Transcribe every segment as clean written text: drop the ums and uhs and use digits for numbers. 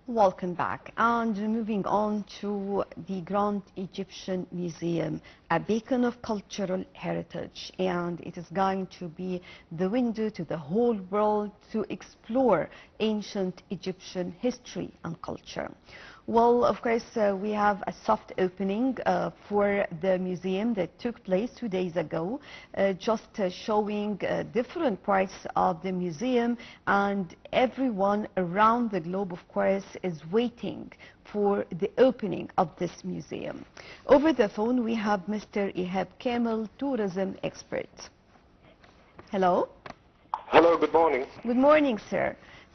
Welcome back. And moving on to the Grand Egyptian Museum, a beacon of cultural heritage. And it is going to be the window to the whole world to explore ancient Egyptian history and culture. Well, of course, we have a soft opening for the museum that took place 2 days ago, just showing different parts of the museum, and everyone around the globe, of course, is waiting for the opening of this museum. Over the phone, we have Mr. Ihab Kamel, tourism expert. Hello. Hello, good morning. Good morning, sir.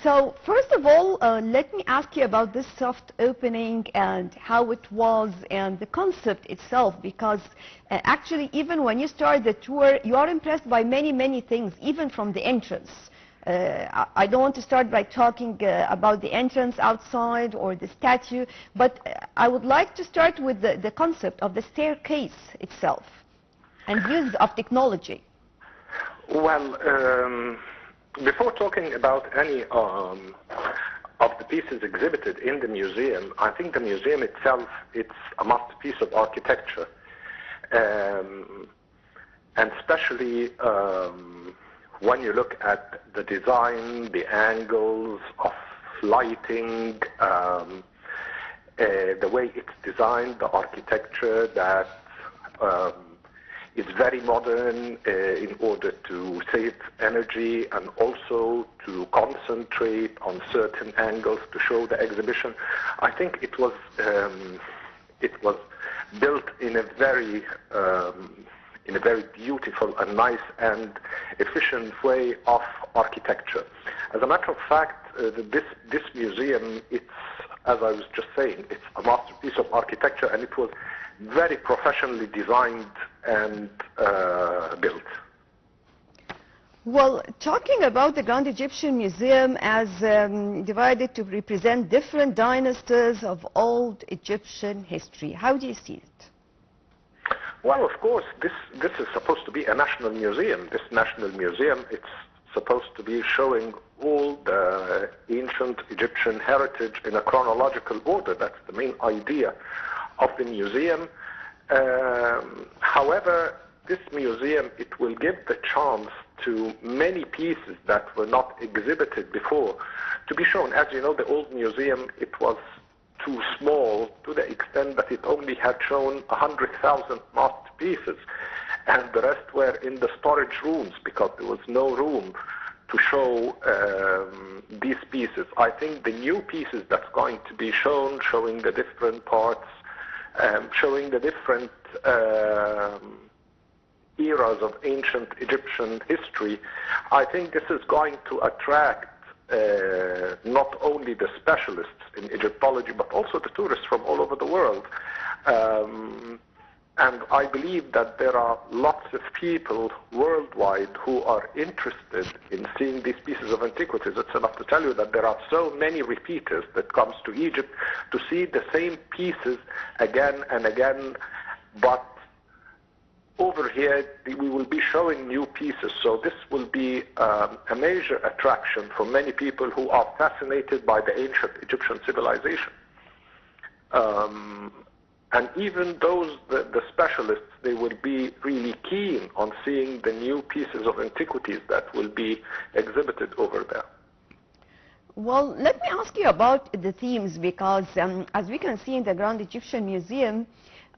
So first of all, let me ask you about this soft opening and how it was and the concept itself, because actually even when you start the tour, you are impressed by many things, even from the entrance. I don't want to start by talking about the entrance outside or the statue, but I would like to start with the concept of the staircase itself and use of technology. Well, before talking about any of the pieces exhibited in the museum, I think the museum itself, it's a masterpiece of architecture. And especially when you look at the design, the angles of lighting, the way it's designed, the architecture that it's very modern in order to save energy and also to concentrate on certain angles to show the exhibition. I think it was built in a very beautiful and nice and efficient way of architecture. As a matter of fact, this museum, it's, as I was just saying, it's a masterpiece of architecture, and it was very professionally designed and built. Well, talking about the Grand Egyptian Museum as divided to represent different dynasties of old Egyptian history, how do you see it? Well, of course, this is supposed to be a national museum. This national museum, it's supposed to be showing all the ancient Egyptian heritage in a chronological order. That's the main idea of the museum. However, this museum, it will give the chance to many pieces that were not exhibited before to be shown. As you know, the old museum, it was too small to the extent that it only had shown 100,000 masterpieces, and the rest were in the storage rooms because there was no room to show these pieces. I think the new pieces that's going to be shown, showing the different parts, showing the different eras of ancient Egyptian history, I think this is going to attract not only the specialists in Egyptology, but also the tourists from all over the world. And I believe that there are lots of people worldwide who are interested in seeing these pieces of antiquities. It's enough to tell you that there are so many repeaters that comes to Egypt to see the same pieces again and again, but over here we will be showing new pieces, so this will be a major attraction for many people who are fascinated by the ancient Egyptian civilization. And even those, the specialists, they will be really keen on seeing the new pieces of antiquities that will be exhibited over there. Well, let me ask you about the themes, because as we can see in the Grand Egyptian Museum,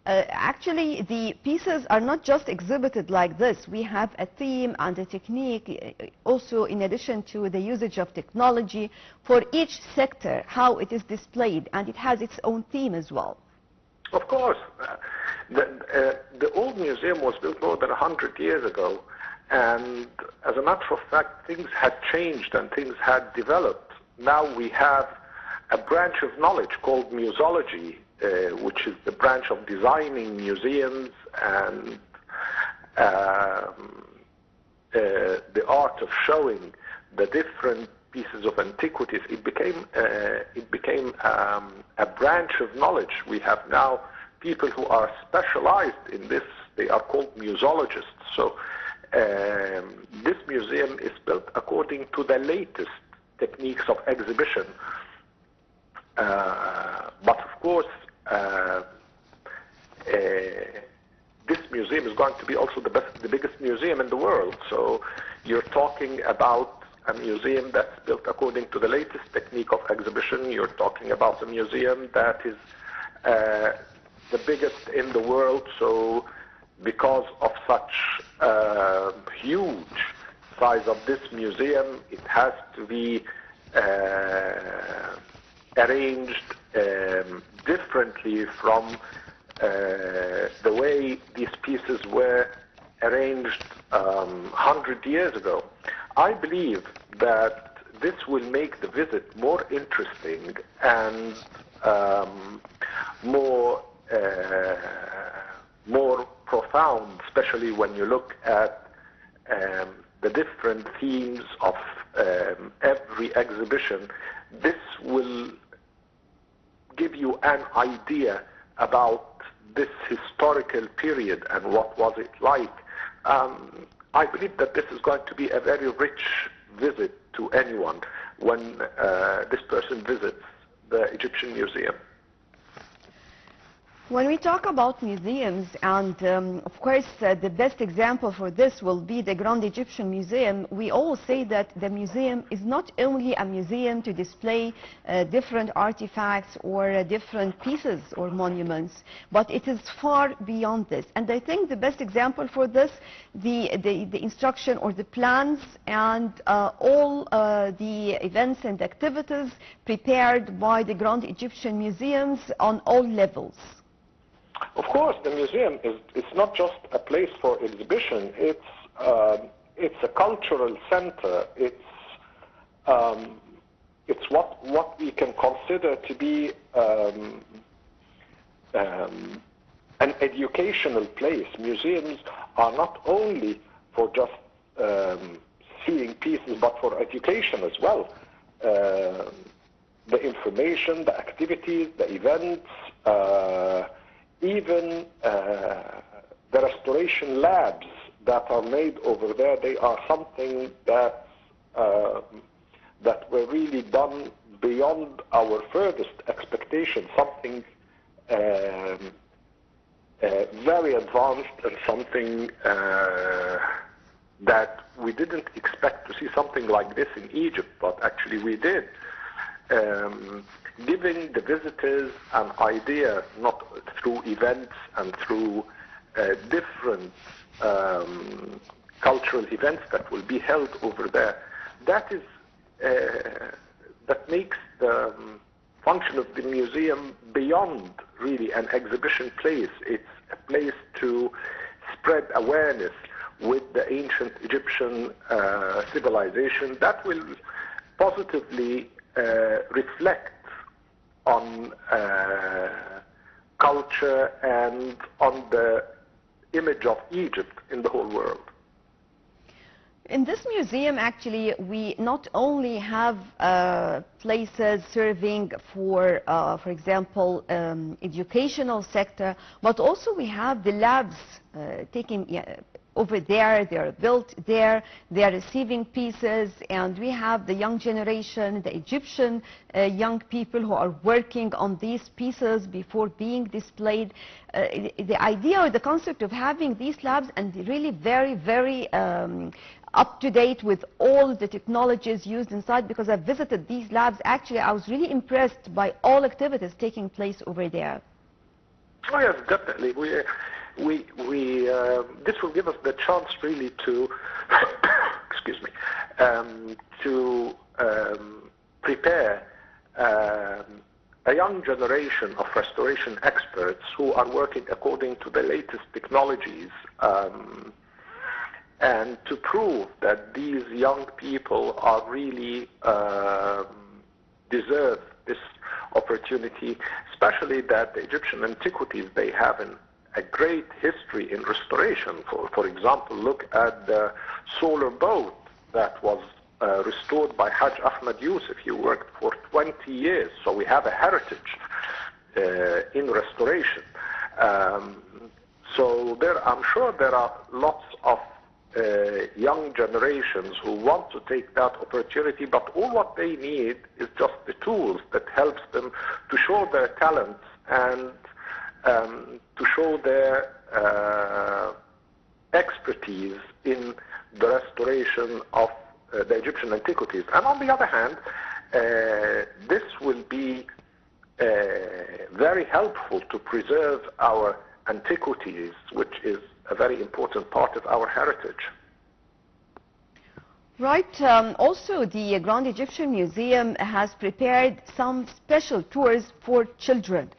actually the pieces are not just exhibited like this. We have a theme and a technique, also in addition to the usage of technology for each sector, how it is displayed, and it has its own theme as well. Of course. The old museum was built more than 100 years ago, and as a matter of fact, things had changed and things had developed. Now we have a branch of knowledge called museology, which is the branch of designing museums and the art of showing the different pieces of antiquities. It became a branch of knowledge. We have now people who are specialized in this. They are called museologists. So this museum is built according to the latest techniques of exhibition. But of course, this museum is going to be also the biggest museum in the world. So you're talking about a museum that's built according to the latest technique of exhibition. You're talking about a museum that is the biggest in the world. So because of such huge size of this museum, it has to be arranged differently from the way these pieces were arranged 100 years ago. I believe that this will make the visit more interesting and more profound, especially when you look at the different themes of every exhibition. This will give you an idea about this historical period and what was it like. I believe that this is going to be a very rich visit to anyone when this person visits the Egyptian Museum. When we talk about museums, and of course the best example for this will be the Grand Egyptian Museum, we all say that the museum is not only a museum to display different artifacts or different pieces or monuments, but it is far beyond this. And I think the best example for this, the instruction or the plans and all the events and activities prepared by the Grand Egyptian Museums on all levels. Of course, the museum it's not just a place for exhibition. It's a cultural center. It's what we can consider to be an educational place. Museums are not only for just seeing pieces, but for education as well. The information, the activities, the events. Even the restoration labs that are made over there, they are something that were really done beyond our furthest expectation, something very advanced and something that we didn't expect to see something like this in Egypt, but actually we did. Giving the visitors an idea, not through events and through different cultural events that will be held over there, that makes the function of the museum beyond really an exhibition place. It's a place to spread awareness with the ancient Egyptian civilization that will positively reflect on culture and on the image of Egypt in the whole world. In this museum, actually, we not only have places serving for example, educational sector, but also we have the labs taking over there. They are built there. They are receiving pieces, and we have the young generation, the Egyptian young people who are working on these pieces before being displayed. The idea or the concept of having these labs and really very, very up to date with all the technologies used inside, because I visited these labs. Actually, I was really impressed by all activities taking place over there. Oh yes, definitely. This will give us the chance really to, excuse me, to prepare a young generation of restoration experts who are working according to the latest technologies, and to prove that these young people are really deserve this opportunity, especially that the Egyptian antiquities, they have a great history in restoration. For example, look at the solar boat that was restored by Hajj Ahmed Yusuf. He worked for 20 years, so we have a heritage in restoration. So I'm sure there are lots of young generations who want to take that opportunity, but all what they need is just the tools that helps them to show their talents and to show their expertise in the restoration of the Egyptian antiquities. And on the other hand, this will be very helpful to preserve our antiquities, which is a very important part of our heritage. Right. Also, the Grand Egyptian Museum has prepared some special tours for children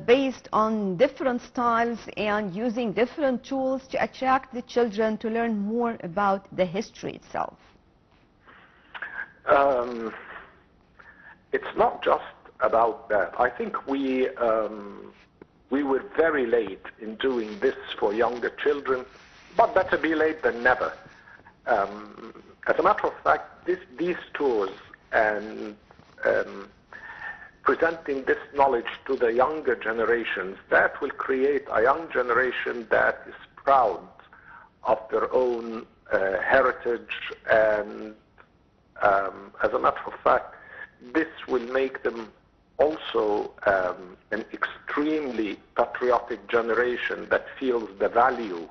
based on different styles and using different tools to attract the children to learn more about the history itself. It's not just about that. I think we were very late in doing this for younger children, but better be late than never. As a matter of fact, these tours and presenting this knowledge to the younger generations, that will create a young generation that is proud of their own heritage, and as a matter of fact, this will make them also an extremely patriotic generation that feels the value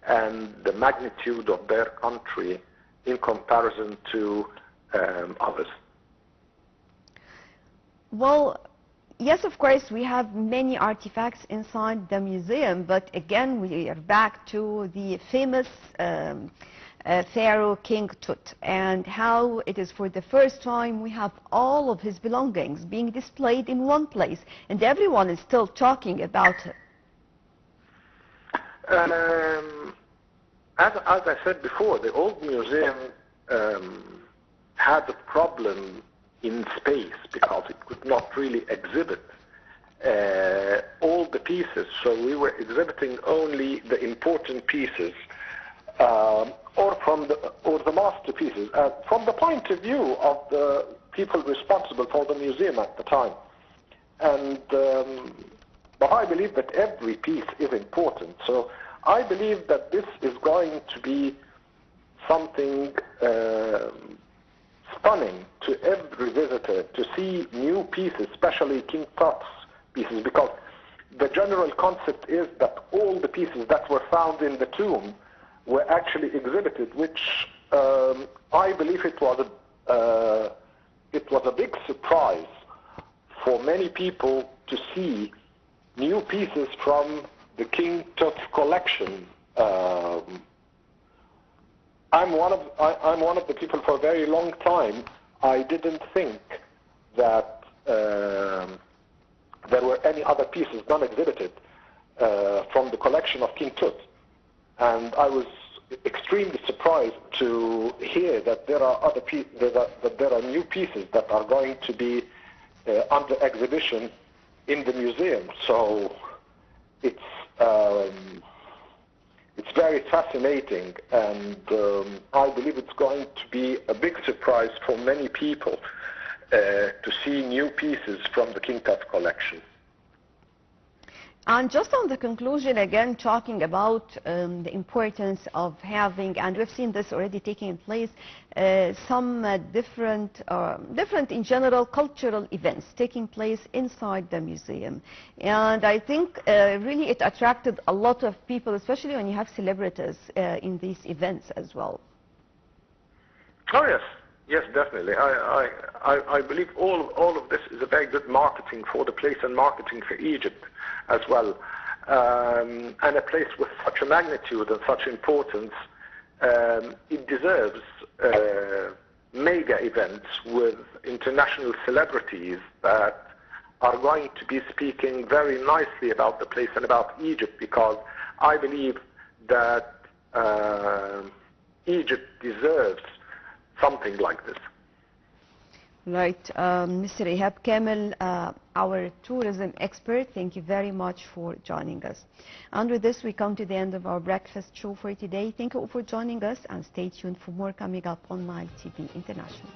and the magnitude of their country in comparison to others. Well, yes, of course, we have many artifacts inside the museum, but again, we are back to the famous Pharaoh King Tut, and how it is for the first time we have all of his belongings being displayed in one place, and everyone is still talking about it. As I said before, the old museum had a problem in space because it could not really exhibit all the pieces, so we were exhibiting only the important pieces, or the masterpieces, from the point of view of the people responsible for the museum at the time. And but I believe that every piece is important. So I believe that this is going to be something stunning to every visitor to see new pieces, especially King Tut's pieces, because the general concept is that all the pieces that were found in the tomb were actually exhibited, which I believe it was a big surprise for many people to see new pieces from the King Tut collection. I'm one of the people for a very long time. I didn't think that there were any other pieces non-exhibited from the collection of King Tut, and I was extremely surprised to hear that there are that there are new pieces that are going to be under exhibition in the museum. So it's very fascinating, and I believe it's going to be a big surprise for many people to see new pieces from the King Tut collection. And just on the conclusion, again, talking about the importance of having, and we've seen this already taking place, some different in general cultural events taking place inside the museum. And I think really it attracted a lot of people, especially when you have celebrities in these events as well. Oh yes, yes, definitely. I believe all of this is a very good marketing for the place and marketing for Egypt as well, and a place with such a magnitude and such importance, it deserves mega events with international celebrities that are going to be speaking very nicely about the place and about Egypt, because I believe that Egypt deserves something like this. Right. Mr. Ihab Kamel, our tourism expert, thank you very much for joining us. And with this, we come to the end of our breakfast show for today. Thank you all for joining us, and stay tuned for more coming up on Nile TV International.